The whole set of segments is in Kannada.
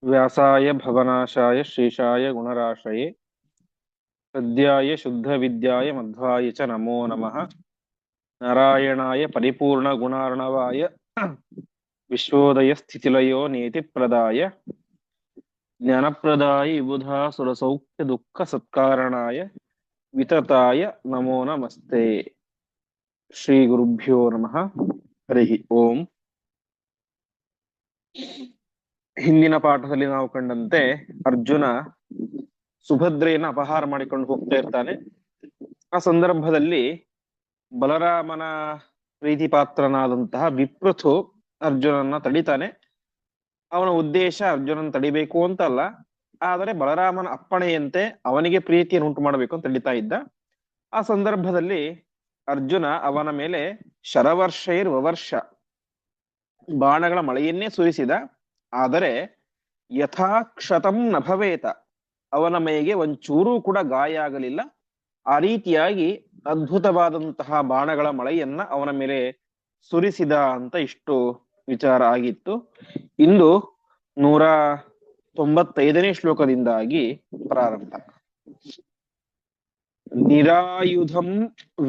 व्यासाय भवनाशाय श्रीशाय गुणराशये हृद्याय शुद्धविद्याय मध्वाय च नमो नमः। नारायणाय परिपूर्णगुणार्णवाय विश्वोदयस्थितिलयो नियतिप्रदाय ज्ञानप्रदाय विबुधासुरसौख्यदुःखसत्कारणाय वितताय नमो नमस्ते। श्रीगुरुभ्यो नमः। हरि ओಂ। ಹಿಂದಿನ ಪಾಠದಲ್ಲಿ ನಾವು ಕಂಡಂತೆ ಅರ್ಜುನ ಸುಭದ್ರೆಯನ್ನು ಅಪಹಾರ ಮಾಡಿಕೊಂಡು ಹೋಗ್ತಾ ಇರ್ತಾನೆ. ಆ ಸಂದರ್ಭದಲ್ಲಿ ಬಲರಾಮನ ಪ್ರೀತಿ ಪಾತ್ರನಾದಂತಹ ವಿಪ್ರಥು ಅರ್ಜುನನ್ನ ತಡಿತಾನೆ. ಅವನ ಉದ್ದೇಶ ಅರ್ಜುನನ್ ತಡಿಬೇಕು ಅಂತಲ್ಲ, ಆದರೆ ಬಲರಾಮನ ಅಪ್ಪಣೆಯಂತೆ ಅವನಿಗೆ ಪ್ರೀತಿಯನ್ನು ಉಂಟು ಮಾಡಬೇಕು ಅಂತ ತಡಿತಾ ಇದ್ದ. ಆ ಸಂದರ್ಭದಲ್ಲಿ ಅರ್ಜುನ ಅವನ ಮೇಲೆ ಶರವರ್ಷೈರ್ವವರ್ಷ ಬಾಣಗಳ ಮಳೆಯನ್ನೇ ಸುರಿಸಿದ. ಆದರೆ ಯಥಾಕ್ಷತಂ ನಭವೇತ, ಅವನ ಮೈಗೆ ಒಂಚೂರೂ ಕೂಡ ಗಾಯ ಆಗಲಿಲ್ಲ. ಆ ರೀತಿಯಾಗಿ ಅದ್ಭುತವಾದಂತಹ ಬಾಣಗಳ ಮಳೆಯನ್ನ ಅವನ ಮೇಲೆ ಸುರಿಸಿದ ಅಂತ ಇಷ್ಟು ವಿಚಾರ ಆಗಿತ್ತು. ಇಂದು 195ನೇ ಶ್ಲೋಕದಿಂದಾಗಿ ಪ್ರಾರಂಭ. ನಿರಾಯುಧಂ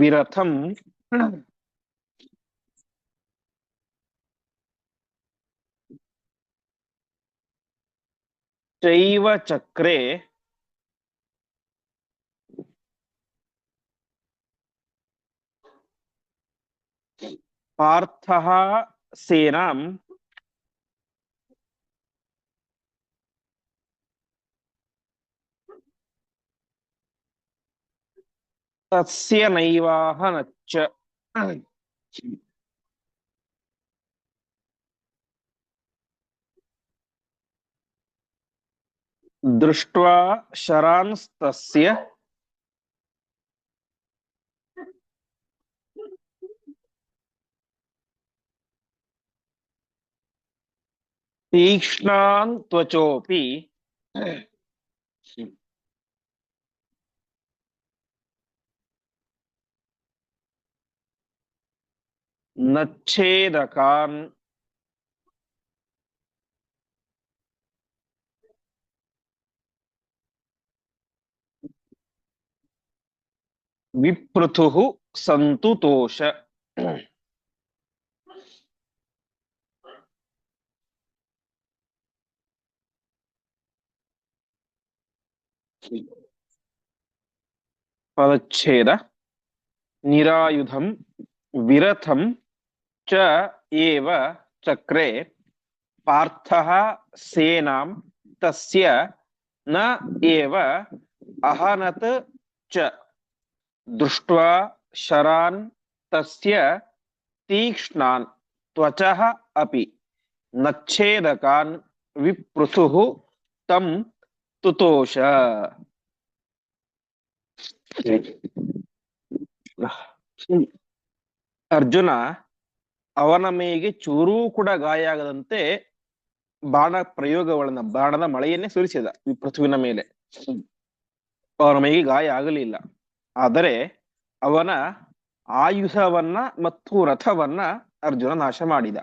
ವಿರಥಂ ಚೈವ ಚಕ್ರೆ ಪಾರ್ಥಃ ಸೇನಾಂ ತಸ್ಯ ನೈವಾಹನಚ್ಚ. ದೃಷ್ಟ್ವಾ ಶರಾಂಸ್ತಸ್ಯ ತೀಕ್ಷ್ಣಾನ್ ತ್ವಚೋಪಿ ನಚ್ಛೇದಕಾನ್ ವಿಪೃಥುಃ ಸಂತುತೋಷ. ಪದಚ್ಛೇದ. ನಿರಾಯುಧಂ ವಿರಥಂ ಚ ಏವ ಚಕ್ರೆ ಪಾರ್ಥಃ ಸೇನಾಂ ತಸ್ಯ ನ ಏವ ಅಹನತ್ ಚ. ದೃಷ್ಟ್ವಾ ಶರಾನ್ ತಸ್ಯ ತೀಕ್ಷ್ಣಾನ್ ತ್ವಚಃ ಅಪಿ ನಚ್ಛೇದಕಾನ್ ವಿಪೃಥುಃ ತಂ ತುತೋಷ. ಅರ್ಜುನ ಅವನ ಮೇಗೆ ಚೂರೂ ಕೂಡ ಗಾಯ ಆಗದಂತೆ ಬಾಣ ಪ್ರಯೋಗಗಳನ್ನ, ಬಾಣದ ಮಳೆಯನ್ನೇ ಸುರಿಸಿದ ವಿಪೃಥುವಿನ ಮೇಲೆ. ಅವನ ಮೈಗೆ ಗಾಯ ಆಗಲಿಲ್ಲ. ಆದರೆ ಅವನ ಆಯುಧವನ್ನ ಮತ್ತು ರಥವನ್ನ ಅರ್ಜುನ ನಾಶ ಮಾಡಿದ.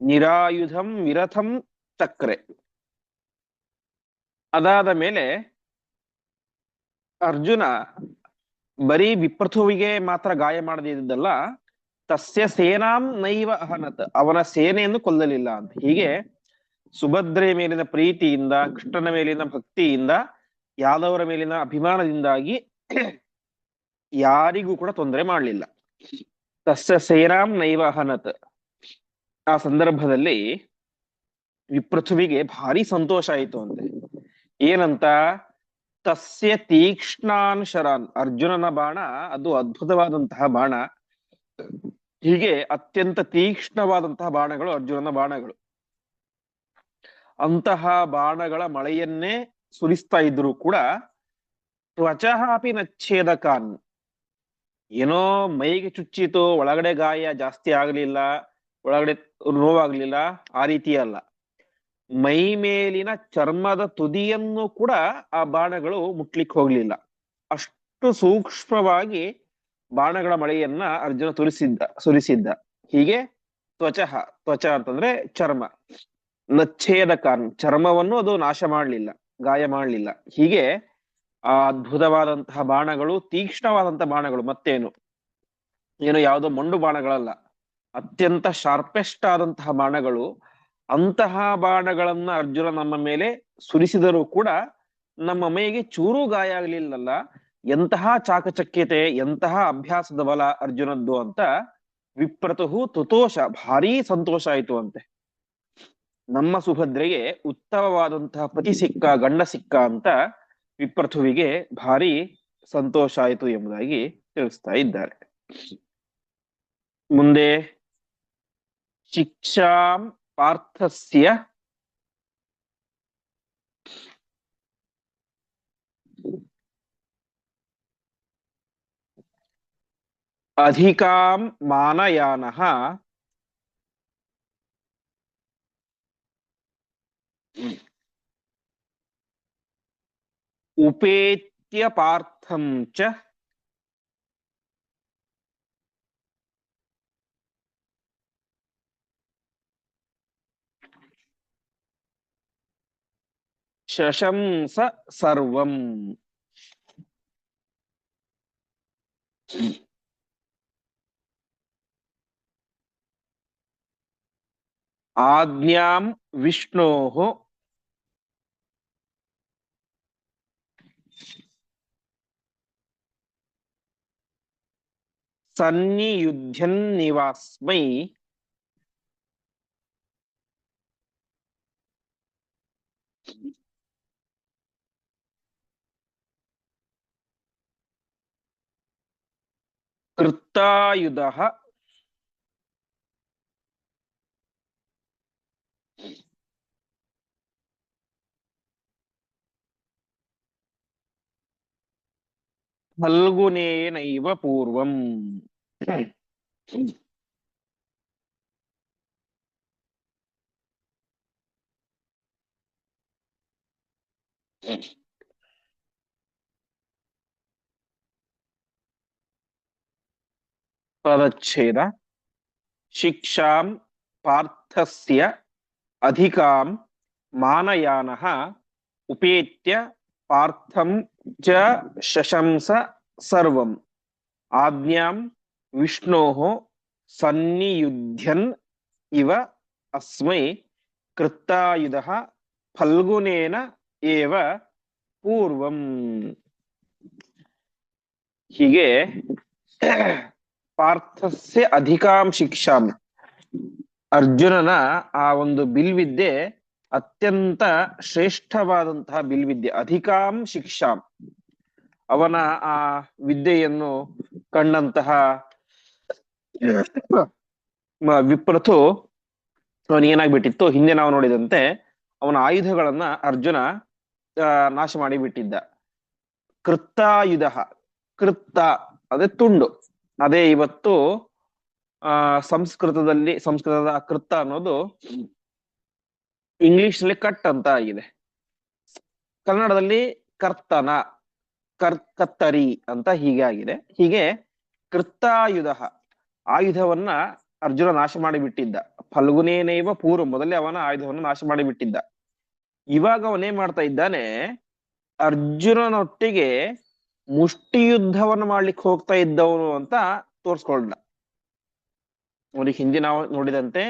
ನಿರಾಯುಧಂ ವಿರಥಂ ಚಕ್ರೆ. ಅದಾದ ಮೇಲೆ ಅರ್ಜುನ ಬರೀ ವಿಪೃಥುವಿಗೆ ಮಾತ್ರ ಗಾಯ ಮಾಡದಿದ್ದಲ್ಲ, ತಸ್ಯ ಸೇನಾಂ ನೈವ ಅಹನತ್, ಅವನ ಸೇನೆಯನ್ನು ಕೊಲ್ಲಲಿಲ್ಲ ಅಂತ. ಹೀಗೆ ಸುಭದ್ರೆ ಮೇಲಿನ ಪ್ರೀತಿಯಿಂದ, ಕೃಷ್ಣನ ಮೇಲಿನ ಭಕ್ತಿಯಿಂದ, ಯಾದವರ ಮೇಲಿನ ಅಭಿಮಾನದಿಂದಾಗಿ ಯಾರಿಗೂ ಕೂಡ ತೊಂದರೆ ಮಾಡಲಿಲ್ಲ. ತಸ್ಯ ಸೇನಾಂ ನೈವ ಅಹನತ್. ಆ ಸಂದರ್ಭದಲ್ಲಿ ವಿಪೃಥುವಿಗೆ ಭಾರಿ ಸಂತೋಷ ಆಯಿತು ಅಂತೆ. ಏನಂತ? ತಸ್ಯ ತೀಕ್ಷ್ಣಾನ್ ಶರಾನ್, ಅರ್ಜುನನ ಬಾಣ ಅದು ಅದ್ಭುತವಾದಂತಹ ಬಾಣ. ಹೀಗೆ ಅತ್ಯಂತ ತೀಕ್ಷ್ಣವಾದಂತಹ ಬಾಣಗಳು ಅರ್ಜುನನ ಬಾಣಗಳು. ಅಂತಹ ಬಾಣಗಳ ಮಳೆಯನ್ನೇ ಸುರಿಸ್ತಾ ಇದ್ರು ಕೂಡ ತ್ವಚಃ ಅಪಿ ನಚ್ಛೇದಕಾನ್, ಏನೋ ಮೈಗೆ ಚುಚ್ಚಿತು, ಒಳಗಡೆ ಗಾಯ ಜಾಸ್ತಿ ಆಗ್ಲಿಲ್ಲ, ಒಳಗಡೆ ನೋವಾಗ್ಲಿಲ್ಲ, ಆ ರೀತಿ ಅಲ್ಲ. ಮೈ ಮೇಲಿನ ಚರ್ಮದ ತುದಿಯನ್ನು ಕೂಡ ಆ ಬಾಣಗಳು ಮುಟ್ಲಿಕ್ಕೆ ಹೋಗ್ಲಿಲ್ಲ. ಅಷ್ಟು ಸೂಕ್ಷ್ಮವಾಗಿ ಬಾಣಗಳ ಮಳೆಯನ್ನ ಅರ್ಜುನ ಸುರಿಸಿದ್ದ. ಹೀಗೆ ತ್ವಚ ಅಂತಂದ್ರೆ ಚರ್ಮ, ನಚ್ಛೇದಕಾನ್, ಚರ್ಮವನ್ನು ಅದು ನಾಶ ಮಾಡಲಿಲ್ಲ, ಗಾಯ ಮಾಡಲಿಲ್ಲ. ಹೀಗೆ ಆ ಅದ್ಭುತವಾದಂತಹ ಬಾಣಗಳು, ತೀಕ್ಷ್ಣವಾದಂತಹ ಬಾಣಗಳು, ಮತ್ತೇನು ಏನು ಯಾವುದೋ ಮೊಂಡು ಬಾಣಗಳಲ್ಲ, ಅತ್ಯಂತ ಶಾರ್ಪೆಸ್ಟ್ ಆದಂತಹ ಬಾಣಗಳು. ಅಂತಹ ಬಾಣಗಳನ್ನ ಅರ್ಜುನ ನಮ್ಮ ಮೇಲೆ ಸುರಿಸಿದರೂ ಕೂಡ ನಮ್ಮ ಮೈಗೆ ಚೂರು ಗಾಯ ಆಗಲಿಲ್ಲಲ್ಲ. ಎಂತಹ ಚಾಕಚಕ್ಯತೆ, ಎಂತಹ ಅಭ್ಯಾಸದ ಬಲ ಅರ್ಜುನದ್ದು ಅಂತ ವಿಪ್ರತುಹು ತುತೋಷ, ಭಾರೀ ಸಂತೋಷ ಆಯ್ತು ಅಂತೆ. ನಮ್ಮ ಸುಭದ್ರೆಗೆ ಉತ್ತಮವಾದಂತಹ ಪತಿ ಸಿಕ್ಕ, ಗಂಡ ಸಿಕ್ಕ ಅಂತ ವಿಪ್ರಥುವಿಗೆ ಭಾರಿ ಸಂತೋಷ ಆಯಿತು ಎಂಬುದಾಗಿ ತಿಳಿಸ್ತಾ ಇದ್ದಾರೆ. ಮುಂದೆ ಶಿಕ್ಷಾಂ ಪಾರ್ಥಸ್ಯ ಅಧಿಕಾಂ ಮಾನಯಾನಃ ಉಪೇತ್ಯ ಪಾರ್ಥಂ ಚ ಶಶಂಸ ಸರ್ವಂ. ಆಜ್ಞಾಂ ವಿಷ್ಣೋಃ ಸನ್ನಿಯುಧ್ಯನ್ನಿವಾಸ್ಮೈ ಕೃತ್ತಾಯುಧಃ ಫಲ್ಗುನೇನೈವ ಪೂರ್ವಂ. ಪದಚ್ಛೇದ. ಶಿಕ್ಷಾಂ ಪಾರ್ಥಸ್ಯ ಅಧಿಕಾಂ ಮಾನಯಾನಃ ಉಪೇತ್ಯ ಪಾರ್ಥಂ ಚ ಶಶಂಸ ಸರ್ವಂ. ಆಜ್ಞಾಂ ವಿಷ್ಣೋಃ ಸನ್ನಿಯುಧ್ಯನ್ ಇವ ಅಸ್ಮೈ ಕೃತ್ತಾಯುಧಃ ಫಲ್ಗುನೇನ ಏವ ಪೂರ್ವಂ. ಹೀಗೆ ಪಾರ್ಥಸ್ಯ ಅಧಿಕಾಂ ಶಿಕ್ಷಾಂ, ಅರ್ಜುನನ ಆ ಒಂದು ಬಿಲ್ವಿದ್ಯೆ ಅತ್ಯಂತ ಶ್ರೇಷ್ಠವಾದಂತಹ ಬಿಲ್ವಿದ್ಯೆ. ಅಧಿಕಾಂ ಶಿಕ್ಷಾಂ, ಅವನ ಆ ವಿದ್ಯೆಯನ್ನು ಕಂಡಂತಹ ವಿಪ್ರತು ಅವನಿಗೇನಾಗ್ಬಿಟ್ಟಿತ್ತು, ಹಿಂದೆ ನಾವು ನೋಡಿದಂತೆ ಅವನ ಆಯುಧಗಳನ್ನ ಅರ್ಜುನ ನಾಶ ಮಾಡಿ ಬಿಟ್ಟಿದ್ದ. ಕೃತ್ತಾಯುಧ, ಕೃತ್ತ ಅದೇ ತುಂಡು, ಅದೇ ಇವತ್ತು ಸಂಸ್ಕೃತದ ಕೃತ್ತ ಅನ್ನೋದು ಇಂಗ್ಲಿಷ್ ನಲ್ಲಿ ಕಟ್ ಅಂತ ಆಗಿದೆ. ಕನ್ನಡದಲ್ಲಿ ಕರ್ತನ, ಕತ್ತರಿ ಅಂತ ಹೀಗೆ ಆಗಿದೆ. ಹೀಗೆ ಕೃತ್ತಾಯುಧ, ಆಯುಧವನ್ನ ಅರ್ಜುನ ನಾಶ ಮಾಡಿಬಿಟ್ಟಿದ್ದ. ಫಲ್ಗುನೇನೈವ ಪೂರ್ವ, ಮೊದಲೇ ಅವನ ಆಯುಧವನ್ನು ನಾಶ ಮಾಡಿಬಿಟ್ಟಿದ್ದ. ಇವಾಗ ಅವನೇನ್ ಮಾಡ್ತಾ ಇದ್ದಾನೆ, ಅರ್ಜುನನೊಟ್ಟಿಗೆ ಮುಷ್ಟಿ ಯುದ್ಧವನ್ನು ಮಾಡ್ಲಿಕ್ಕೆ ಹೋಗ್ತಾ ಇದ್ದವನು ಅಂತ ತೋರ್ಸ್ಕೊಂಡ. ಅವನಿಗೆ ಹಿಂದೆ ನಾವು ನೋಡಿದಂತೆ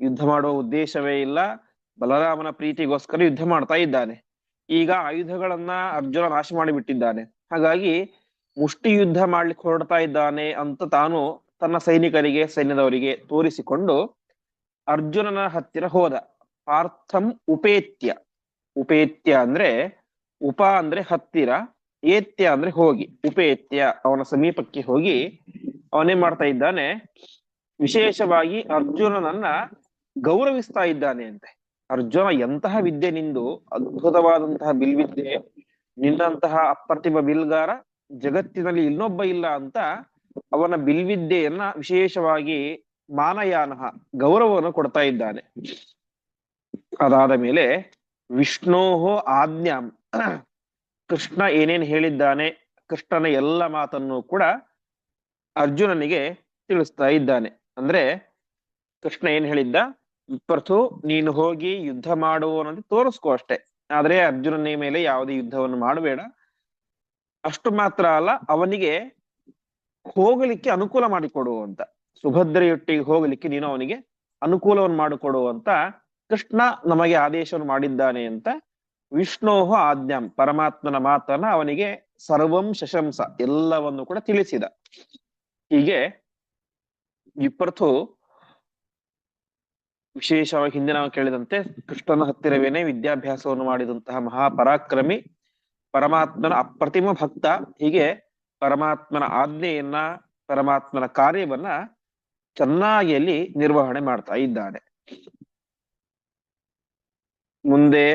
ಯುದ್ಧ ಮಾಡುವ ಉದ್ದೇಶವೇ ಇಲ್ಲ, ಬಲರಾಮನ ಪ್ರೀತಿಗೋಸ್ಕರ ಯುದ್ಧ ಮಾಡ್ತಾ ಇದ್ದಾನೆ. ಈಗ ಆಯುಧಗಳನ್ನ ಅರ್ಜುನ ನಾಶ ಮಾಡಿಬಿಟ್ಟಿದ್ದಾನೆ. ಹಾಗಾಗಿ ಮುಷ್ಟಿ ಯುದ್ಧ ಮಾಡ್ಲಿಕ್ಕೆ ಹೊರಡ್ತಾ ಇದ್ದಾನೆ ಅಂತ ತಾನು ತನ್ನ ಸೈನಿಕರಿಗೆ, ಸೈನ್ಯದವರಿಗೆ ತೋರಿಸಿಕೊಂಡು ಅರ್ಜುನನ ಹತ್ತಿರ ಹೋದ. ಪಾರ್ಥಂ ಉಪೇತ್ಯ, ಉಪೇತ್ಯ ಅಂದ್ರೆ ಉಪ ಅಂದ್ರೆ ಹತ್ತಿರ, ಏತ್ಯ ಅಂದ್ರೆ ಹೋಗಿ, ಉಪೇತ್ಯ ಅವನ ಸಮೀಪಕ್ಕೆ ಹೋಗಿ ಅವನೇನ್ ಮಾಡ್ತಾ ಇದ್ದಾನೆ, ವಿಶೇಷವಾಗಿ ಅರ್ಜುನನನ್ನ ಗೌರವಿಸ್ತಾ ಇದ್ದಾನೆ ಅಂತೆ. ಅರ್ಜುನ, ಎಂತಹ ವಿದ್ಯೆ ನಿಂದು, ಅದ್ಭುತವಾದಂತಹ ಬಿಲ್ವಿದ್ಯೆ, ನಿನ್ನಂತಹ ಅಪ್ರತಿಮ ಬಿಲ್ಗಾರ ಜಗತ್ತಿನಲ್ಲಿ ಇನ್ನೊಬ್ಬ ಇಲ್ಲ ಅಂತ ಅವನ ಬಿಲ್ವಿದ್ಯೆಯನ್ನ ವಿಶೇಷವಾಗಿ ಮಾನಯಾನ, ಗೌರವವನ್ನು ಕೊಡ್ತಾ ಇದ್ದಾನೆ. ಅದಾದ ಮೇಲೆ ವಿಷ್ಣೋಃ ಆಜ್ಞಾಂ, ಕೃಷ್ಣ ಏನೇನ್ ಹೇಳಿದ್ದಾನೆ, ಕೃಷ್ಣನ ಎಲ್ಲ ಮಾತನ್ನು ಕೂಡ ಅರ್ಜುನನಿಗೆ ತಿಳಿಸ್ತಾ ಇದ್ದಾನೆ. ಅಂದ್ರೆ ಕೃಷ್ಣ ಏನ್ ಹೇಳಿದ್ದ, ವಿಪ್ರಥು, ನೀನು ಹೋಗಿ ಯುದ್ಧ ಮಾಡುವವನಂತೆ ತೋರಿಸ್ಕೋ ಅಷ್ಟೇ. ಆದ್ರೆ ಅರ್ಜುನನ ಮೇಲೆ ಯಾವುದೇ ಯುದ್ಧವನ್ನು ಮಾಡಬೇಡ. ಅಷ್ಟು ಮಾತ್ರ ಅಲ್ಲ, ಅವನಿಗೆ ಹೋಗಲಿಕ್ಕೆ ಅನುಕೂಲ ಮಾಡಿಕೊಡು ಅಂತ. ಸುಭದ್ರೆಯೊಟ್ಟಿಗೆ ಹೋಗಲಿಕ್ಕೆ ನೀನು ಅವನಿಗೆ ಅನುಕೂಲವನ್ನು ಮಾಡಿಕೊಡು ಅಂತ ಕೃಷ್ಣ ನಮಗೆ ಆದೇಶವನ್ನು ಮಾಡಿದ್ದಾನೆ ಅಂತ ವಿಷ್ಣೋಹ ಆಜ್ಞಾಂ, ಪರಮಾತ್ಮನ ಮಾತನ್ನ ಅವನಿಗೆ ಸರ್ವಂ ಶಶಂಸ, ಎಲ್ಲವನ್ನು ಕೂಡ ತಿಳಿಸಿದ. ಹೀಗೆ ವಿಪ್ರಥು ವಿಶೇಷವಾಗಿ ಹಿಂದೆ ನಾವು ಕೇಳಿದಂತೆ ಕೃಷ್ಣನ ಹತ್ತಿರವೇನೆ ವಿದ್ಯಾಭ್ಯಾಸವನ್ನು ಮಾಡಿದಂತಹ ಮಹಾಪರಾಕ್ರಮಿ, ಪರಮಾತ್ಮನ ಅಪ್ರತಿಮ ಭಕ್ತ. ಹೀಗೆ ಪರಮಾತ್ಮನ ಆಜ್ಞೆಯನ್ನ, ಪರಮಾತ್ಮನ ಕಾರ್ಯವನ್ನ ಚೆನ್ನಾಗಿ ಅಲ್ಲಿ ನಿರ್ವಹಣೆ ಮಾಡ್ತಾ ಇದ್ದಾನೆ. ಮುಂದೆ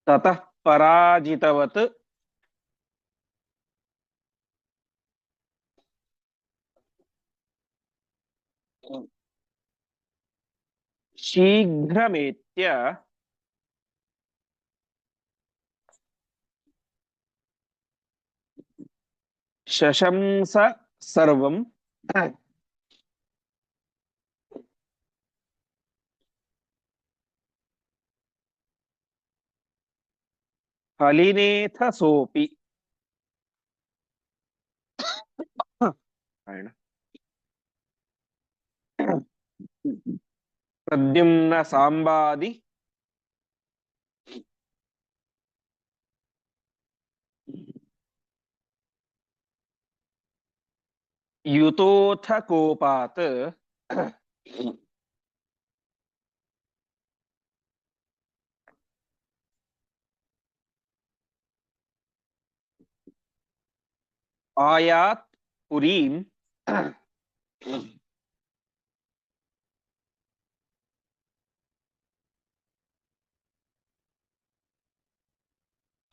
ತತಃ ಪರಾಜಿತವತ್ ಶೀಘ್ರಮೇತ್ಯ ಶಶಂಸ ಸರ್ವಂ ಫಲಿನೇಥ ಸೋಪಿ. ಪ್ರದ್ಯುಮ್ನ ಸಾಂಬಾದಿ ಯುತೋಥ ಕೋಪಾತ್ ಆಯಾತ್ ಪುರೀಂ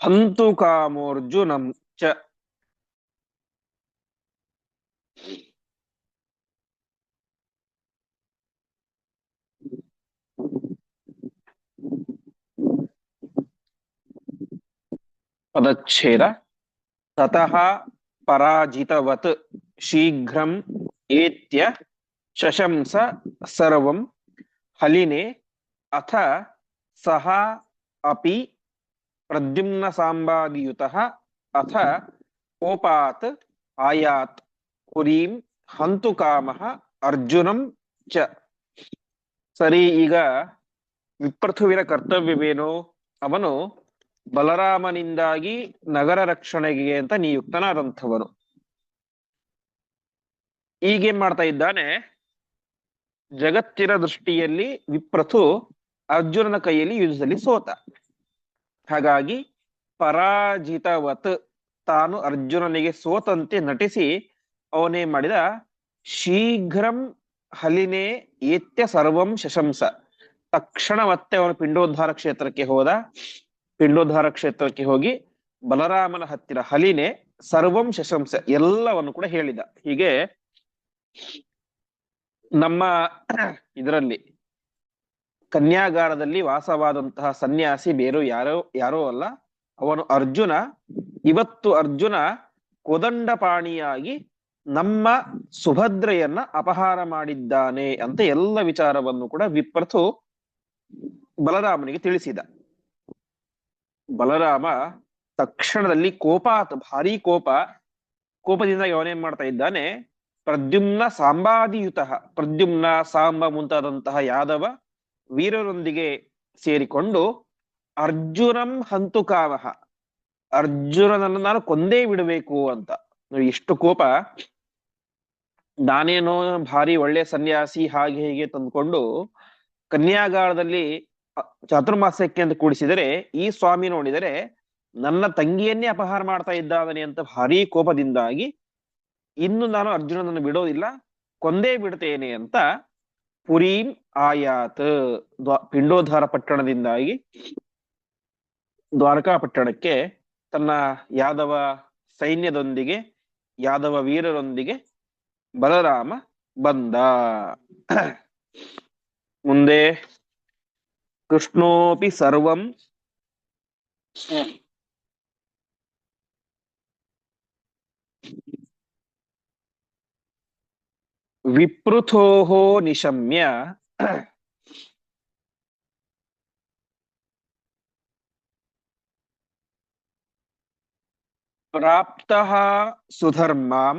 ಹಂತು ಕಾಮೋರ್ಜುನಂ ಚ. ಪದಚ್ಛೇದ. ತತಃ ಪರಾಜಿತವತ್ ಶೀಘ್ರಂ ಏತ್ಯ ಶಶಂಸ ಸರ್ವಂ ಹಲಿನೆ ಅಥ ಸಹ ಅಪಿ ಪ್ರದ್ಯುಮ್ನ ಸಾಂಬಾದಿಯುತಃ ಅಥ ಕೋಪಾತ್ ಆಯಾತ್ ಪುರೀಂ ಹಂತು ಕಾಮಃ ಅರ್ಜುನಂ ಚ. ಸರಿ, ಈಗ ವಿಪ್ರಥುವಿನ ಕರ್ತವ್ಯವೇನು? ಅವನು ಬಲರಾಮನಿಂದಾಗಿ ನಗರ ರಕ್ಷಣೆಗೆ ಅಂತ ನಿಯುಕ್ತನಾದಂಥವನು. ಈಗೇನ್ ಮಾಡ್ತಾ ಇದ್ದಾನೆ? ಜಗತ್ತಿನ ದೃಷ್ಟಿಯಲ್ಲಿ ವಿಪ್ರಥು ಅರ್ಜುನನ ಕೈಯಲ್ಲಿ ಯುದ್ಧದಲ್ಲಿ ಸೋತ. ಹಾಗಾಗಿ ಪರಾಜಿತವತ್, ತಾನು ಅರ್ಜುನನಿಗೆ ಸೋತಂತೆ ನಟಿಸಿ ಅವನೇ ಮಾಡಿದ ಶೀಘ್ರಂ ಹಲಿನೇ ಏತ್ಯ ಸರ್ವಂ ಶಶಂಸ. ತಕ್ಷಣ ಮತ್ತೆ ಅವನು ಪಿಂಡೋದ್ಧಾರ ಕ್ಷೇತ್ರಕ್ಕೆ ಹೋದ. ಪಿಂಡೋದ್ಧಾರ ಕ್ಷೇತ್ರಕ್ಕೆ ಹೋಗಿ ಬಲರಾಮನ ಹತ್ತಿರ ಹಲಿನೆ ಸರ್ವಂ ಶಶಂಸ, ಎಲ್ಲವನ್ನು ಕೂಡ ಹೇಳಿದ. ಹೀಗೆ ನಮ್ಮ ಇದರಲ್ಲಿ ಕನ್ಯಾಗಾರದಲ್ಲಿ ವಾಸವಾದಂತಹ ಸನ್ಯಾಸಿ ಬೇರು ಯಾರೋ ಅಲ್ಲ, ಅವನು ಅರ್ಜುನ. ಇವತ್ತು ಅರ್ಜುನ ಕೋದಂಡಪಾಣಿಯಾಗಿ ನಮ್ಮ ಸುಭದ್ರೆಯನ್ನ ಅಪಹಾರ ಮಾಡಿದ್ದಾನೆ ಅಂತ ಎಲ್ಲ ವಿಚಾರವನ್ನು ಕೂಡ ವಿಪ್ರಥು ಬಲರಾಮನಿಗೆ ತಿಳಿಸಿದ. ಬಲರಾಮ ತಕ್ಷಣದಲ್ಲಿ ಕೋಪಾತ್, ಭಾರಿ ಕೋಪದಿಂದ ಅವನೇನ್ ಮಾಡ್ತಾ ಇದ್ದಾನೆ? ಪ್ರದ್ಯುಮ್ನ ಸಾಂಬಾದಿಯುತ, ಪ್ರದ್ಯುಮ್ನ ಸಾಂಬ ಮುಂತಾದಂತಹ ಯಾದವ ವೀರರೊಂದಿಗೆ ಸೇರಿಕೊಂಡು ಅರ್ಜುನಂ ಹಂತುಕಾಮಃ, ಅರ್ಜುನನನ್ನು ನಾನು ಕೊಂದೇ ಬಿಡಬೇಕು ಅಂತ. ಎಷ್ಟು ಕೋಪ! ನಾನೇನೋ ಭಾರಿ ಒಳ್ಳೆ ಸನ್ಯಾಸಿ ಹಾಗೆ ಹೀಗೆ ತಂದ್ಕೊಂಡು ಕನ್ಯಾಗಾರದಲ್ಲಿ ಚಾತುರ್ಮಾಸ್ಯಕ್ಕೆ ಅಂತ ಕೂಡಿಸಿದರೆ ಈ ಸ್ವಾಮಿ ನೋಡಿದರೆ ನನ್ನ ತಂಗಿಯನ್ನೇ ಅಪಹಾರ ಮಾಡ್ತಾ ಇದ್ದಾನೆ ಅಂತ ಭಾರಿ ಕೋಪದಿಂದಾಗಿ ಇನ್ನು ನಾನು ಅರ್ಜುನನನ್ನು ಬಿಡೋದಿಲ್ಲ, ಕೊಂದೇ ಬಿಡ್ತೇನೆ ಅಂತ ಪುರೀಂ ಆಯಾತ್, ಪಿಂಡೋದ್ಧಾರ ಪಟ್ಟಣದಿಂದಾಗಿ ದ್ವಾರಕಾ ಪಟ್ಟಣಕ್ಕೆ ತನ್ನ ಯಾದವ ಸೈನ್ಯದೊಂದಿಗೆ, ಯಾದವ ವೀರರೊಂದಿಗೆ ಬಲರಾಮ ಬಂದ. ಮುಂದೆ ಕೃಷ್ಣೋಪಿ ಸರ್ವಂ विपृथोः निशम्य प्राप्तः सुधर्मां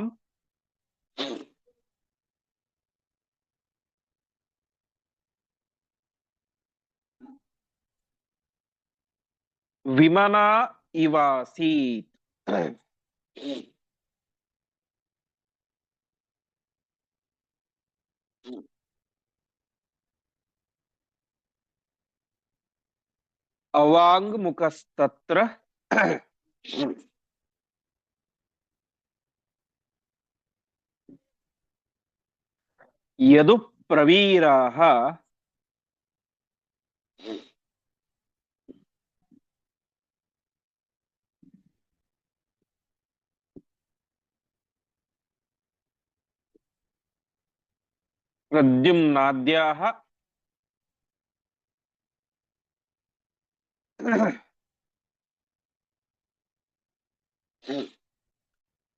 विमना इवासीत्। अवाङ्मुखस्तत्र यदु प्रवीराः प्रद्युम्नाद्याः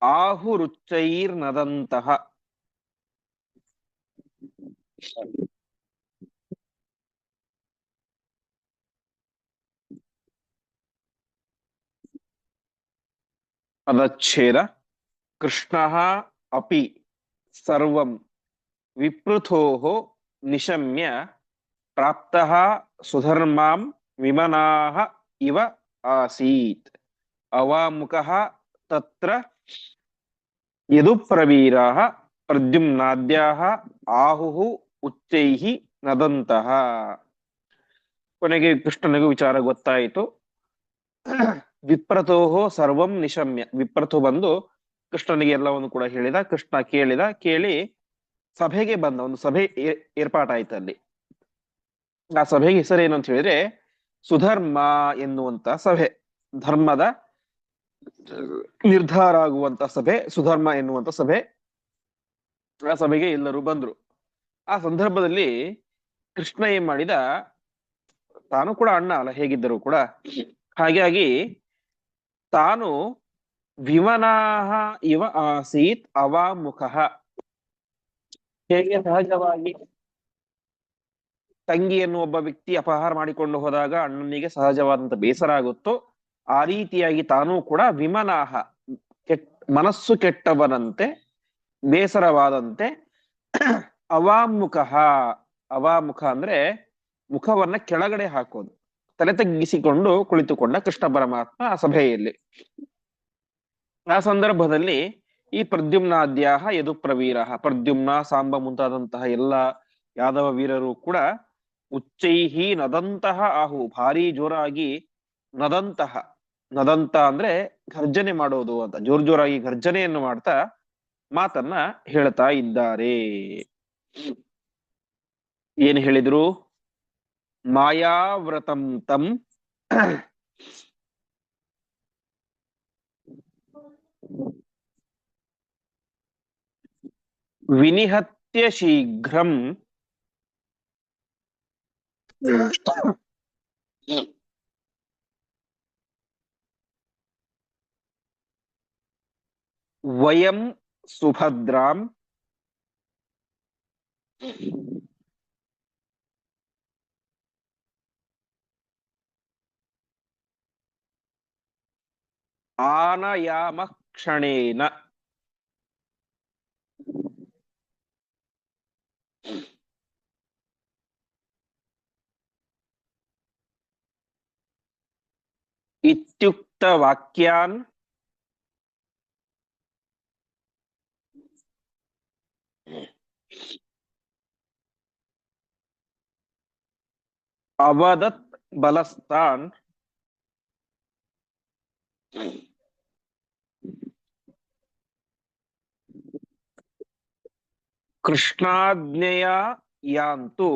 आहुरुच्चैर्नदन्तः। पदच्छेद कृष्णः अपि सर्वं विपृथोः निशम्य प्राप्तः सुधर्मां विमनाः इव आसीत्। अवामुखः तत्र यदुप्रवीराः प्रद्युम्नाद्याः आहुः उಚ್ಚೈಃ ನದಂತಹ। ಕೊನೆಗೆ ಕೃಷ್ಣನಿಗೂ ವಿಚಾರ ಗೊತ್ತಾಯಿತು. ವಿಪ್ರತೋಹೋ ಸರ್ವಂ ನಿಶಮ್ಯ, ವಿಪ್ರತು ಬಂದು ಕೃಷ್ಣನಿಗೆ ಎಲ್ಲವನ್ನು ಕೂಡ ಹೇಳಿದ. ಕೃಷ್ಣ ಕೇಳಿದ, ಕೇಳಿ ಸಭೆಗೆ ಬಂದ. ಒಂದು ಸಭೆ ಏರ್ಪಾಟಾಯ್ತು ಅಲ್ಲಿ. ಆ ಸಭೆಗೆ ಹೆಸರೇನು ಅಂತ ಹೇಳಿದ್ರೆ ಸುಧರ್ಮ ಎನ್ನುವಂತ ಸಭೆ, ಧರ್ಮದ ನಿರ್ಧಾರ ಆಗುವಂತ ಸಭೆ, ಸುಧರ್ಮ ಎನ್ನುವಂತ ಸಭೆ. ಆ ಸಭೆಗೆ ಎಲ್ಲರೂ ಬಂದ್ರು. ಆ ಸಂದರ್ಭದಲ್ಲಿ ಕೃಷ್ಣ ಏನ್ ಮಾಡಿದ, ತಾನು ಕೂಡ ಅಣ್ಣ ಅಲ್ಲ ಹೇಗಿದ್ದರು ಕೂಡ, ಹಾಗಾಗಿ ತಾನು ವಿಮನಾಹ ಇವ ಆಸೀತ್ ಅವಾಮುಖಃ, ಹೇಗೆ ಸಹಜವಾಗಿ ತಂಗಿಯನ್ನು ಒಬ್ಬ ವ್ಯಕ್ತಿ ಅಪಹಾರ ಮಾಡಿಕೊಂಡು ಹೋದಾಗ ಅಣ್ಣನಿಗೆ ಸಹಜವಾದಂತ ಬೇಸರ ಆಗುತ್ತೋ, ಆ ರೀತಿಯಾಗಿ ತಾನೂ ಕೂಡ ವಿಮನಾಹ, ಮನಸ್ಸು ಕೆಟ್ಟವನಂತೆ, ಬೇಸರವಾದಂತೆ, ಅವಾಮುಖ, ಅವಾಮುಖ ಅಂದ್ರೆ ಮುಖವನ್ನ ಕೆಳಗಡೆ ಹಾಕೋದು, ತಲೆ ತಗ್ಗಿಸಿಕೊಂಡು ಕುಳಿತುಕೊಂಡ ಕೃಷ್ಣ ಪರಮಾತ್ಮ ಆ ಸಭೆಯಲ್ಲಿ. ಆ ಸಂದರ್ಭದಲ್ಲಿ ಈ ಪ್ರದ್ಯುಮ್ನಾದ್ಯಾಹ ಯದು ಪ್ರವೀರ, ಪ್ರದ್ಯುಮ್ನ, ಸಾಂಬ ಮುಂತಾದಂತಹ ಎಲ್ಲ ಯಾದವ ವೀರರು ಕೂಡ ಉಚ್ಚೈಹಿ ನದಂತಹ ಆಹು, ಭಾರಿ ಜೋರಾಗಿ ನದಂತಹ, ನದಂತ ಅಂದ್ರೆ ಗರ್ಜನೆ ಮಾಡೋದು ಅಂತ, ಜೋರ್ ಜೋರಾಗಿ ಗರ್ಜನೆಯನ್ನು ಮಾಡ್ತಾ ಮಾತನ್ನ ಹೇಳ್ತಾ ಇದ್ದಾರೆ. ಏನ್ ಹೇಳಿದ್ರು? ಮಾಯಾವ್ರತಂ ತಂ ವಿನಿಹತ್ಯ ಶೀಘ್ರಂ ವಯಂ ಸುಭದ್ರಾಂ ಆನಯಾಮ ಕ್ಷಣೇನ. ಇತ್ಯುಕ್ತ ವಾಕ್ಯಾನ್ ಅವದತ್ ಬಲಸ್ತಾನ್ ಕೃಷ್ಣಾಜ್ಞೆಯ ಯಾಂತು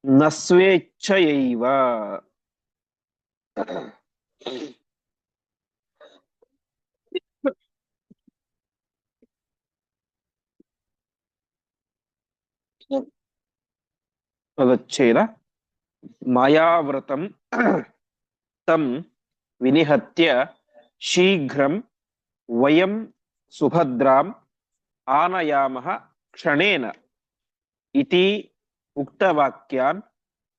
ನ ಸ್ವೇಚ್ಛಯೈವ. ಪದಚ್ಛೇದ ಮಾಯಾವ್ರತಂ ತಂ ವಿನಿಹತ್ಯ ಶೀಘ್ರಂ ವಯಂ ಸುಭದ್ರಾಂ ಆನಯಾಮಃ ಕ್ಷಣೇನ ಇತಿ ಉಕ್ತವಾಕ್ಯಾನ್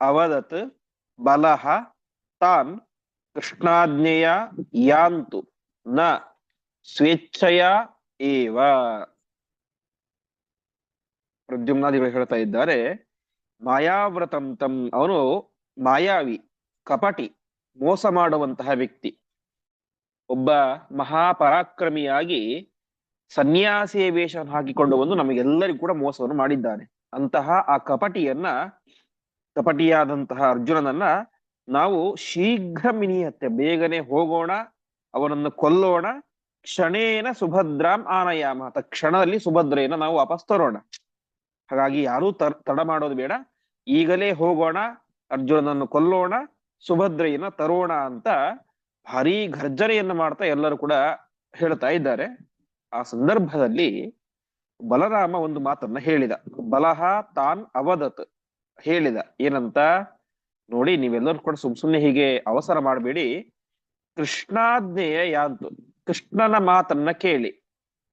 ಅವದತ್ ಬಲಃ ತಾನ್ ಕೃಷ್ಣಾಜ್ಞೆಯ ಯಾಂತು ನ ಸ್ವೇಚ್ಛೆಯ ಏವ. ಪ್ರದ್ಯುಮ್ನಾದಿಗಳು ಹೇಳ್ತಾ ಇದ್ದಾರೆ, ಮಾಯಾವ್ರತಂ ತಂ, ಅವನು ಮಾಯಾವಿ, ಕಪಟಿ, ಮೋಸ ಮಾಡುವಂತಹ ವ್ಯಕ್ತಿ. ಒಬ್ಬ ಮಹಾಪರಾಕ್ರಮಿಯಾಗಿ ಸನ್ಯಾಸಿಯ ವೇಷವನ್ನು ಹಾಕಿಕೊಂಡು ಬಂದು ನಮಗೆಲ್ಲರಿಗೂ ಕೂಡ ಮೋಸವನ್ನು ಮಾಡಿದ್ದಾನೆ. ಅಂತಹ ಆ ಕಪಟಿಯಾದಂತಹ ಅರ್ಜುನನನ್ನ ನಾವು ಶೀಘ್ರ ಮಿನಿಯತ್ತೆ, ಬೇಗನೆ ಹೋಗೋಣ, ಅವನನ್ನು ಕೊಲ್ಲೋಣ. ಕ್ಷಣೇನ ಸುಭದ್ರಾಂ ಆನಯಾಮ, ತಕ್ಷಣದಲ್ಲಿ ಸುಭದ್ರೆಯನ್ನ ನಾವು ವಾಪಸ್ ತರೋಣ. ಹಾಗಾಗಿ ಯಾರೂ ತಡ ಮಾಡೋದು ಬೇಡ, ಈಗಲೇ ಹೋಗೋಣ, ಅರ್ಜುನನನ್ನು ಕೊಲ್ಲೋಣ, ಸುಭದ್ರೆಯನ್ನ ತರೋಣ ಅಂತ ಭಾರೀ ಘರ್ಜನೆಯನ್ನು ಮಾಡ್ತಾ ಎಲ್ಲರೂ ಕೂಡ ಹೇಳ್ತಾ ಇದ್ದಾರೆ. ಆ ಸಂದರ್ಭದಲ್ಲಿ ಬಲರಾಮ ಒಂದು ಮಾತನ್ನ ಹೇಳಿದ. ಬಲಹ ತಾನ್ ಅವದತ್, ಹೇಳಿದ ಏನಂತ ನೋಡಿ, ನೀವೆಲ್ಲರೂ ಕೂಡ ಸುಮ್ನೆ ಹೀಗೆ ಅವಸರ ಮಾಡಬೇಡಿ. ಕೃಷ್ಣಾಜ್ಞೆಯ ಯಾಂತು, ಕೃಷ್ಣನ ಮಾತನ್ನ ಕೇಳಿ,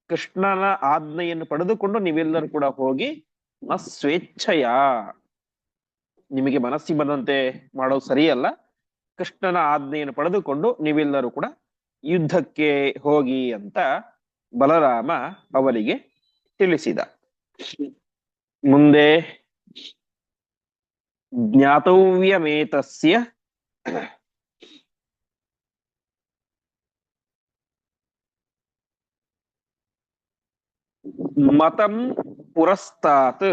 ಕೃಷ್ಣನ ಆಜ್ಞೆಯನ್ನು ಪಡೆದುಕೊಂಡು ನೀವೆಲ್ಲರೂ ಕೂಡ ಹೋಗಿ ಸ್ವೇಚ್ಛೆಯ, ನಿಮಗೆ ಮನಸ್ಸಿಗೆ ಬಂದಂತೆ ಮಾಡೋದು ಸರಿಯಲ್ಲ, ಕೃಷ್ಣನ ಆಜ್ಞೆಯನ್ನು ಪಡೆದುಕೊಂಡು ನೀವೆಲ್ಲರೂ ಕೂಡ ಯುದ್ಧಕ್ಕೆ ಹೋಗಿ ಅಂತ ಬಲರಾಮ ಅವರಿಗೆ ತಿಳಿಸಿದ. ಮುಂದೆ ಜ್ಞಾತವ್ಯಮೇತಸ್ಯ ಮತಂ ಪುರಸ್ತಾತ್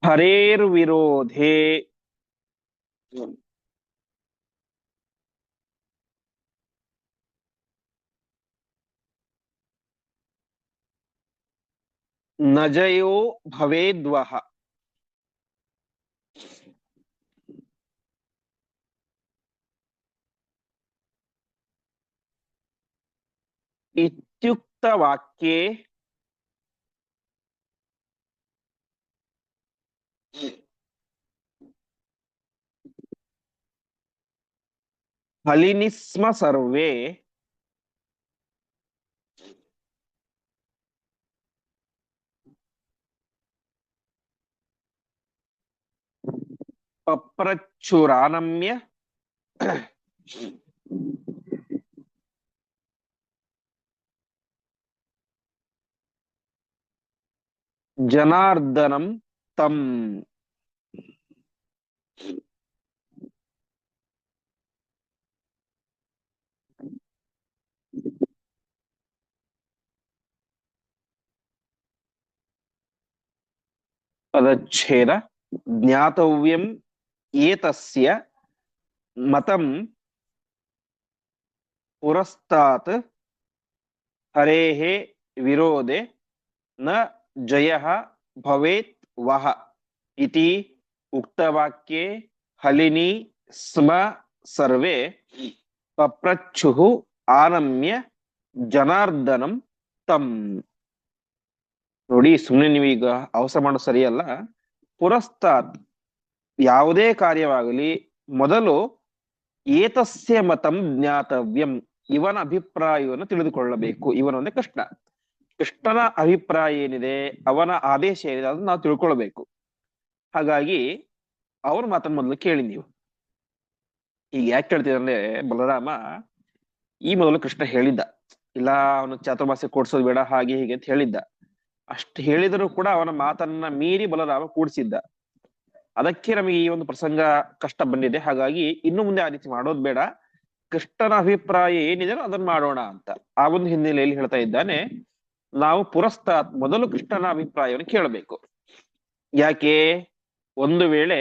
ಹರೇರ್ವಿರೋಧೆ ನಜಯೋ ಭವೇದ್ವಹ. ಇತ್ಯುಕ್ತ ವಾಕ್ಯೆ ಫಲಿನಿಸ್ಮ ಸರ್ವೇ ಪಪ್ರಚ್ಚುರಾನಮ್ಯ ಜನಾರ್ದನಂ ತಂ. ಪದಚ್ಛೇದ. ಜ್ಞಾತವ್ಯಂ ಏತಸ್ಯ ಮತಂ ಪುರಸ್ತಾತ್ ಹರೇಃ ವಿರೋಧೆ ನ ಜಯಃ ಭವೇತ್ ವಹ ಇತಿ ಉಕ್ತವಾಕ್ಯೆ ಹಲಿನಿ ಸ್ಮ ಸರ್ವೇ ಪಪ್ರಚ್ಛುಃ ಆನಮ್ಯ ಜನಾರ್ದನಂ ತಂ. ನೋಡಿ, ಸುಮ್ಮನೆ ನೀವೀಗ ಅವಸರ ಮಾಡೋದು ಸರಿಯಲ್ಲ. ಪುರಸ್ತಾತ್, ಯಾವುದೇ ಕಾರ್ಯವಾಗಲಿ ಮೊದಲು ಏತಸ್ಯ ಮತಂ ಜ್ಞಾತವ್ಯಂ, ಇವನ ಅಭಿಪ್ರಾಯವನ್ನು ತಿಳಿದುಕೊಳ್ಳಬೇಕು. ಇವನೊಂದೇ ಕೃಷ್ಣ, ಕೃಷ್ಣನ ಅಭಿಪ್ರಾಯ ಏನಿದೆ, ಅವನ ಆದೇಶ ಏನಿದೆ ಅದನ್ನ ನಾವು ತಿಳ್ಕೊಳ್ಬೇಕು. ಹಾಗಾಗಿ ಅವನ ಮಾತನ್ನು ಮೊದಲು ಕೇಳಿ ನೀವು. ಈಗ ಯಾಕೆ ಕೇಳ್ತಿದ್ರೆ ಬಲರಾಮ ಈ ಮೊದಲು ಕೃಷ್ಣ ಹೇಳಿದ್ದ, ಇಲ್ಲ ಅವನು ಚಾತುರ್ಮಾಸ್ಯ ಕೂಡ್ಸೋದು ಬೇಡ ಹಾಗೆ ಹೀಗೆ ಅಂತ ಹೇಳಿದ್ದ. ಅಷ್ಟು ಹೇಳಿದರೂ ಕೂಡ ಅವನ ಮಾತನ್ನ ಮೀರಿ ಬಲರಾಮ ಕೂಡಿಸಿದ್ದ. ಅದಕ್ಕೆ ನಮಗೆ ಈ ಒಂದು ಪ್ರಸಂಗ ಕಷ್ಟ ಬಂದಿದೆ. ಹಾಗಾಗಿ ಇನ್ನು ಮುಂದೆ ಆ ರೀತಿ ಮಾಡೋದು ಬೇಡ, ಕೃಷ್ಣನ ಅಭಿಪ್ರಾಯ ಏನಿದೆ ಅದನ್ನ ಮಾಡೋಣ ಅಂತ ಆ ಒಂದು ಹಿನ್ನೆಲೆಯಲ್ಲಿ ಹೇಳ್ತಾ ಇದ್ದಾನೆ. ನಾವು ಪುರಸ್ತಾತ್, ಮೊದಲು ಕೃಷ್ಣನ ಅಭಿಪ್ರಾಯವನ್ನು ಕೇಳಬೇಕು. ಯಾಕೆ? ಒಂದು ವೇಳೆ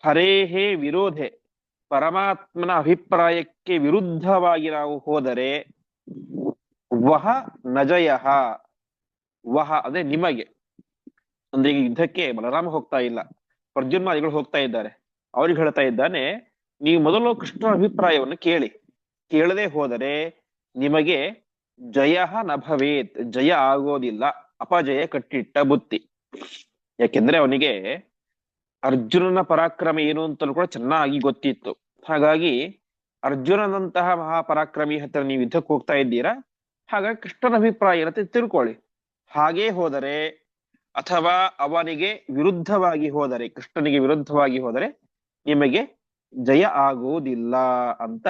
ಹರೇಹೇ ವಿರೋಧೆ, ಪರಮಾತ್ಮನ ಅಭಿಪ್ರಾಯಕ್ಕೆ ವಿರುದ್ಧವಾಗಿ ನಾವು ಹೋದರೆ ವಹ ನಜಯಃ, ವಹ ಅದೇ ನಿಮಗೆ, ಅಂದ್ರೆ ಈಗ ಯುದ್ಧಕ್ಕೆ ಬಲರಾಮ ಹೋಗ್ತಾ ಇಲ್ಲ, ಪ್ರದ್ಯುಮ್ನಾದಿಗಳು ಹೋಗ್ತಾ ಇದ್ದಾರೆ. ಅವ್ರಿಗೆ ಹೇಳ್ತಾ ಇದ್ದಾನೆ, ನೀವು ಮೊದಲು ಕೃಷ್ಣನ ಅಭಿಪ್ರಾಯವನ್ನು ಕೇಳಿ, ಕೇಳದೆ ಹೋದರೆ ನಿಮಗೆ ಜಯ ನ ಭವೇತ್, ಜಯ ಆಗೋದಿಲ್ಲ. ಅಪಜಯ ಕಟ್ಟಿಟ್ಟ ಬುತ್ತಿ. ಯಾಕೆಂದ್ರೆ ಅವನಿಗೆ ಅರ್ಜುನನ ಪರಾಕ್ರಮ ಏನು ಅಂತಲೂ ಕೂಡ ಚೆನ್ನಾಗಿ ಗೊತ್ತಿತ್ತು. ಹಾಗಾಗಿ ಅರ್ಜುನನಂತಹ ಮಹಾಪರಾಕ್ರಮಿ ಹತ್ರ ನೀವು ಯುದ್ಧಕ್ಕೆ ಹೋಗ್ತಾ ಇದ್ದೀರಾ, ಹಾಗಾಗಿ ಕೃಷ್ಣನ ಅಭಿಪ್ರಾಯ ಏನಂತ ತಿಳ್ಕೊಳ್ಳಿ. ಹಾಗೇ ಹೋದರೆ ಅಥವಾ ಅವನಿಗೆ ವಿರುದ್ಧವಾಗಿ ಹೋದರೆ, ಕೃಷ್ಣನಿಗೆ ವಿರುದ್ಧವಾಗಿ ಹೋದರೆ ನಿಮಗೆ ಜಯ ಆಗುವುದಿಲ್ಲ ಅಂತ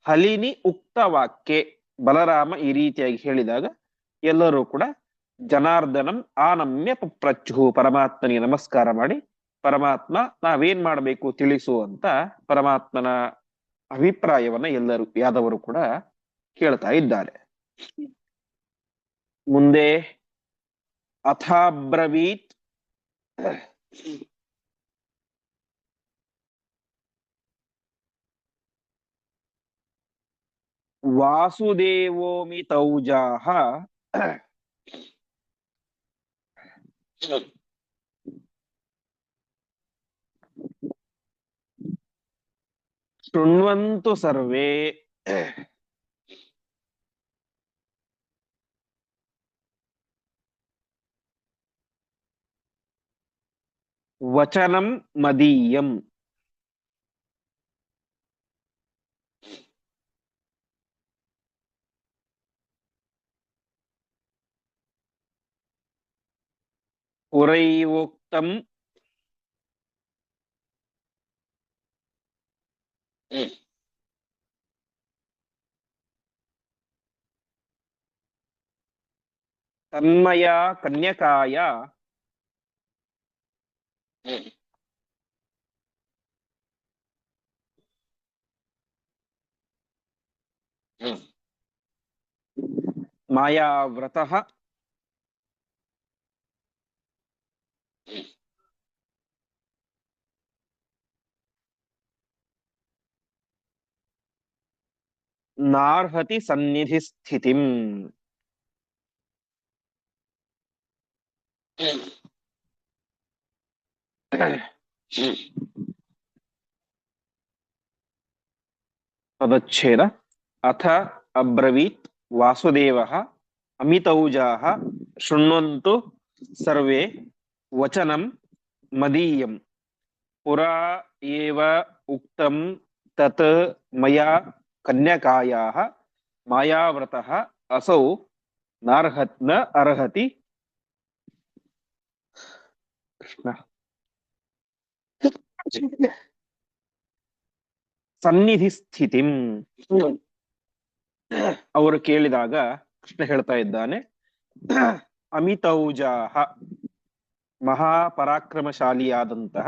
ಹಲಿನಿ ಉಕ್ತ ವಾಕ್ಯ ಬಲರಾಮ ಈ ರೀತಿಯಾಗಿ ಹೇಳಿದಾಗ ಎಲ್ಲರೂ ಕೂಡ ಜನಾರ್ದನಂ ಆನಮ್ಯ ಪಪ್ರಚ್ಚು, ಪರಮಾತ್ಮನಿಗೆ ನಮಸ್ಕಾರ ಮಾಡಿ, ಪರಮಾತ್ಮ ನಾವೇನ್ ಮಾಡಬೇಕು ತಿಳಿಸು ಅಂತ ಪರಮಾತ್ಮನ ಅಭಿಪ್ರಾಯವನ್ನ ಎಲ್ಲರೂ ಯಾದವರು ಕೂಡ ಕೇಳ್ತಾ ಇದ್ದಾರೆ. ಮುಂದೆ ಅಥಾಬ್ರವೀತ್ ವಾಸುದೇವೋಮಿ ತೌಜಾಹ ಶೃಣ್ವಂತು ಸರ್ವೇ ವಚನಂ ಮದೀಯಂ. ಪುರೈವೋಕ್ತಂ ತನ್ಮಯ ಕನ್ಯಕಾಯ ಮಾಯಾವ್ರತಃ ನಾರ್ಹತಿ ಸನ್ನಿಧಿ ಸ್ಥಿತಿಂ. ಪದಚ್ಛೇದ. ಅಥ ಅಬ್ರವೀತ್ ವಾಸುದೇವಃ ಅಮಿತೌಜಾಃ ಶೃಣ್ವಂತು ಸರ್ವೇ ವಚನಂ ಮದೀಯಂ ಪುರಾ ಏವ ಉಕ್ತಂ ತತ್ ಮಯಾ ಕನ್ಯಕಾಯಾಃ ಮಾಯಾವ್ರತಃ ಅಸೌ ನ ಅರ್ಹತಿ ಕೃಷ್ಣ ಸನ್ನಿಧಿ ಸ್ಥಿತಿಂ. ಅವರು ಕೇಳಿದಾಗ ಕೃಷ್ಣ ಹೇಳ್ತಾ ಇದ್ದಾನೆ, ಅಮಿತೌಜಾಹ ಮಹಾಪರಾಕ್ರಮಶಾಲಿಯಾದಂತಹ,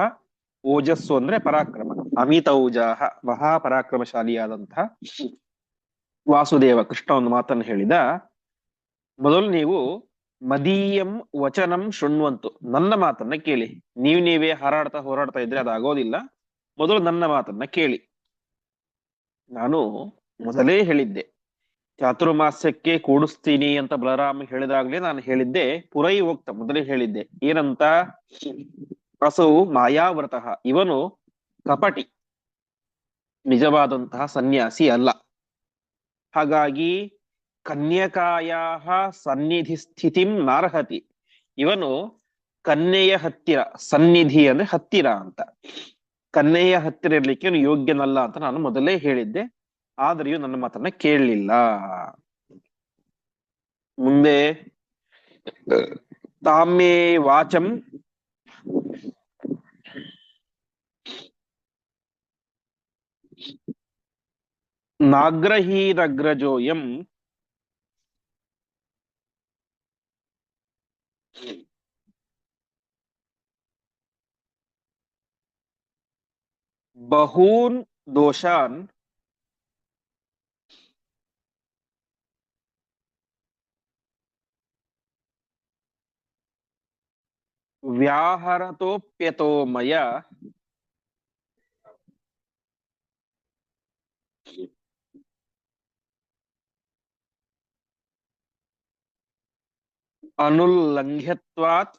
ಓಜಸ್ಸು ಅಂದ್ರೆ ಪರಾಕ್ರಮ, ಅಮಿತೌಜಾಹ ಮಹಾಪರಾಕ್ರಮಶಾಲಿಯಾದಂತಹ ವಾಸುದೇವ ಕೃಷ್ಣ ಒಂದು ಮಾತನ್ನು ಹೇಳಿದ. ಮೊದಲು ನೀವು ಮದೀಯಂ ವಚನಂ ಶೃಣ್ವಂತು, ನನ್ನ ಮಾತನ್ನ ಕೇಳಿ. ನೀವೇ ಹಾರಾಡ್ತಾ ಹೋರಾಡ್ತಾ ಇದ್ರೆ ಅದಾಗೋದಿಲ್ಲ. ಮೊದಲು ನನ್ನ ಮಾತನ್ನ ಕೇಳಿ. ನಾನು ಮೊದಲೇ ಹೇಳಿದ್ದೆ, ಚಾತುರ್ಮಾಸ್ಯಕ್ಕೆ ಕೂಡಿಸ್ತೀನಿ ಅಂತ ಬಲರಾಮ ಹೇಳಿದಾಗ್ಲೇ ನಾನು ಹೇಳಿದ್ದೆ, ಪುರೈ ಹೋಗ್ತ ಮೊದಲೇ ಹೇಳಿದ್ದೆ ಏನಂತ, ಅಸೌ ಮಾಯಾವ್ರತಃ, ಇವನು ಕಪಟಿ, ನಿಜವಾದಂತಹ ಸನ್ಯಾಸಿ ಅಲ್ಲ. ಹಾಗಾಗಿ ಕನ್ಯಕಾಯ ಸನ್ನಿಧಿ ಸ್ಥಿತಿಂ ನಾರ್ಹತಿ, ಇವನು ಕನ್ಯೆಯ ಹತ್ತಿರ, ಸನ್ನಿಧಿ ಅಂದ್ರೆ ಹತ್ತಿರ ಅಂತ, ಕನ್ಯೆಯ ಹತ್ತಿರ ಇರ್ಲಿಕ್ಕೆ ಇವನು ಯೋಗ್ಯನಲ್ಲ ಅಂತ ನಾನು ಮೊದಲೇ ಹೇಳಿದ್ದೆ. ಆದ್ರೆಯೂ ನನ್ನ ಮಾತನ್ನ ಕೇಳಲಿಲ್ಲ. ಮುಂದೆ ತಾಮೇ ವಾಚಂ ನಾಗ್ರಹೀರಗ್ರಜೋಯಂ ಬಹೂನ್ ದೋಷಾನ್ ವ್ಯಾಹರತೋಪ್ಯತೋ ಮಯ ಅನುಲ್ಲಂಘ್ಯತ್ವಾತ್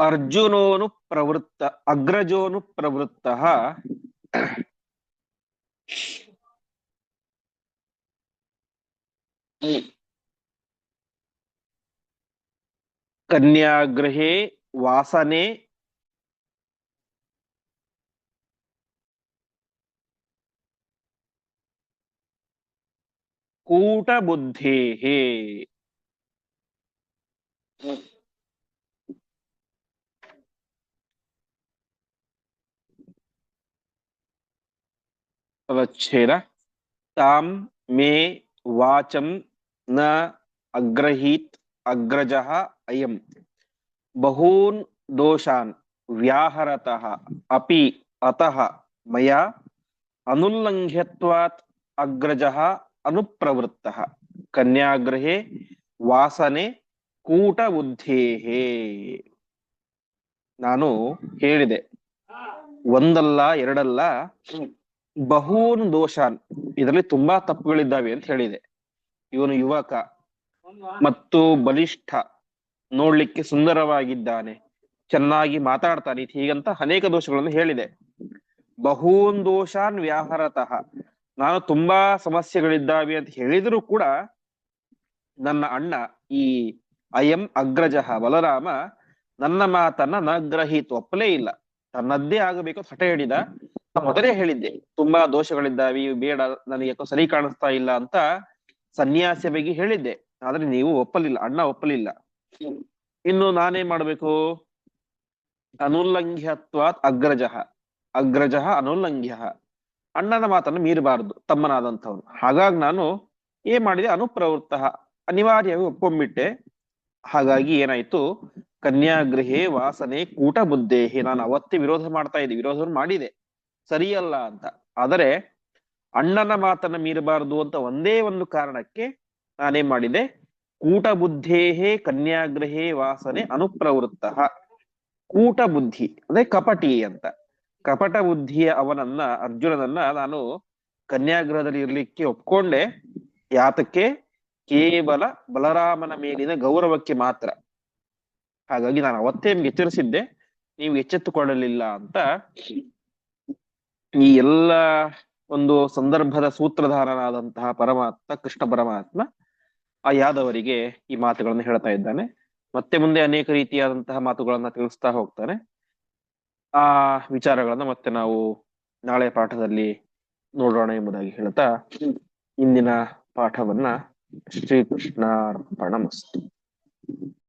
ಅರ್ಜುನೋನು ಪ್ರವೃತ್ತ ಅಗ್ರಜೋನು ಪ್ರವೃತ್ತ ಕನ್ಯಾಗೃಹೇ ವಾಸನೆ ಕೂಟಬುದ್ಧೇಃ. ಅವಚ್ಛೇದ ತಾಂ ಮೇ ವಾಚಂ ನ ಅಗ್ರಹೀತ್ ಅಗ್ರಜಃ ಅಯಂ ಬಹೂನ್ ದೋಷಾನ್ ವ್ಯಾಹರತಃ ಅಪಿ ಅತಃ ಮಯಾ ಅನುಲ್ಲಂಘ್ಯತ್ವಾತ್ ಅಗ್ರಜಃ ಅನುಪ್ರವೃತ್ತಃ ಕನ್ಯಾಗೃಹೇ ವಾಸನೆ ಕೂಟಬುದ್ಧೇಃ. ನಾನು ಹೇಳಿದೆ, ಒಂದಲ್ಲ ಎರಡಲ್ಲ, ಬಹೂನ್ ದೋಷಾನ್, ಇದರಲ್ಲಿ ತುಂಬಾ ತಪ್ಪುಗಳಿದ್ದಾವೆ ಅಂತ ಹೇಳಿದೆ. ಇವನು ಯುವಕ ಮತ್ತು ಬಲಿಷ್ಠ, ನೋಡ್ಲಿಕ್ಕೆ ಸುಂದರವಾಗಿದ್ದಾನೆ, ಚೆನ್ನಾಗಿ ಮಾತಾಡ್ತಾನೆ, ಹೀಗಂತ ಅನೇಕ ದೋಷಗಳನ್ನು ಹೇಳಿದೆ. ಬಹೂನ್ ದೋಷಾನ್ ವ್ಯಾಹರತಃ, ನಾನು ತುಂಬಾ ಸಮಸ್ಯೆಗಳಿದ್ದಾವೆ ಅಂತ ಹೇಳಿದ್ರು ಕೂಡ ನನ್ನ ಅಣ್ಣ ಈ ಅಯಂ ಅಗ್ರಜಃ ಬಲರಾಮ ನನ್ನ ಮಾತನ್ನ ನಗ್ರಹೀತ್, ಒಪ್ಪಲೇ ಇಲ್ಲ, ತನ್ನದ್ದೇ ಆಗಬೇಕು ಹಠ ಹಿಡಿದ. ಮೊದಲೇ ಹೇಳಿದ್ದೆ ತುಂಬಾ ದೋಷಗಳಿದ್ದಾವೆ, ಬೇಡ, ನನಗೆ ಯಾಕೋ ಸರಿ ಕಾಣಿಸ್ತಾ ಇಲ್ಲ ಅಂತ ಸನ್ಯಾಸಿಯ ಬಗ್ಗೆ ಹೇಳಿದ್ದೆ. ಆದ್ರೆ ನೀವು ಒಪ್ಪಲಿಲ್ಲ, ಅಣ್ಣ ಒಪ್ಪಲಿಲ್ಲ. ಇನ್ನು ನಾನೇನ್ ಮಾಡ್ಬೇಕು? ಅನುಲ್ಲಂಘ್ಯತ್ವಾತ್ ಅಗ್ರಜಃ, ಅಗ್ರಜಃ ಅನುಲ್ಲಂಘ್ಯ, ಅಣ್ಣನ ಮಾತನ್ನು ಮೀರಬಾರದು ತಮ್ಮನಾದಂಥವನು. ಹಾಗಾಗಿ ನಾನು ಏನ್ ಮಾಡಿದೆ? ಅನುಪ್ರವೃತ್ತ, ಅನಿವಾರ್ಯವಾಗಿ ಒಪ್ಕೊಂಡ್ಬಿಟ್ಟೆ. ಹಾಗಾಗಿ ಏನಾಯ್ತು? ಕನ್ಯಾಗೃಹೇ ವಾಸನೆ ಕೂಟ ಬುದ್ಧೇಹಿ, ನಾನು ಅವತ್ತೇ ವಿರೋಧ ಮಾಡ್ತಾ ಇದ್ದೆ, ವಿರೋಧವನ್ನು ಮಾಡಿದೆ, ಸರಿಯಲ್ಲ ಅಂತ. ಆದರೆ ಅಣ್ಣನ ಮಾತನ್ನ ಮೀರಬಾರದು ಅಂತ ಒಂದೇ ಒಂದು ಕಾರಣಕ್ಕೆ ನಾನೇನ್ ಮಾಡಿದೆ? ಕೂಟ ಬುದ್ಧೇಹೇ ಕನ್ಯಾಗೃಹೇ ವಾಸನೆ ಅನುಪ್ರವೃತ್ತ. ಕೂಟ ಬುದ್ಧಿ ಅಂದ್ರೆ ಕಪಟಿ ಅಂತ, ಕಪಟ ಬುದ್ಧಿಯ ಅವನನ್ನ, ಅರ್ಜುನನನ್ನ ನಾನು ಕನ್ಯಾಗೃಹದಲ್ಲಿ ಇರ್ಲಿಕ್ಕೆ ಒಪ್ಕೊಂಡೆ. ಯಾತಕ್ಕೆ? ಕೇವಲ ಬಲರಾಮನ ಮೇಲಿನ ಗೌರವಕ್ಕೆ ಮಾತ್ರ. ಹಾಗಾಗಿ ನಾನು ಅವತ್ತೇ ನಿಮ್ಗೆ ಎಚ್ಚರಿಸಿದ್ದೆ, ನೀವು ಎಚ್ಚೆತ್ತುಕೊಳ್ಳಲಿಲ್ಲ ಅಂತ. ಈ ಎಲ್ಲ ಒಂದು ಸಂದರ್ಭದ ಸೂತ್ರಧಾರನಾದಂತಹ ಪರಮಾತ್ಮ, ಕೃಷ್ಣ ಪರಮಾತ್ಮ ಆ ಯಾದವರಿಗೆ ಈ ಮಾತುಗಳನ್ನು ಹೇಳ್ತಾ ಇದ್ದಾನೆ. ಮತ್ತೆ ಮುಂದೆ ಅನೇಕ ರೀತಿಯಾದಂತಹ ಮಾತುಗಳನ್ನ ತಿಳಿಸ್ತಾ ಹೋಗ್ತಾನೆ. ಆ ವಿಚಾರಗಳನ್ನ ಮತ್ತೆ ನಾವು ನಾಳೆ ಪಾಠದಲ್ಲಿ ನೋಡೋಣ ಎಂಬುದಾಗಿ ಹೇಳ್ತಾ ಇಂದಿನ ಪಾಠವನ್ನ ಶ್ರೀಕೃಷ್ಣಾರ್ಪಣಮಸ್ತು.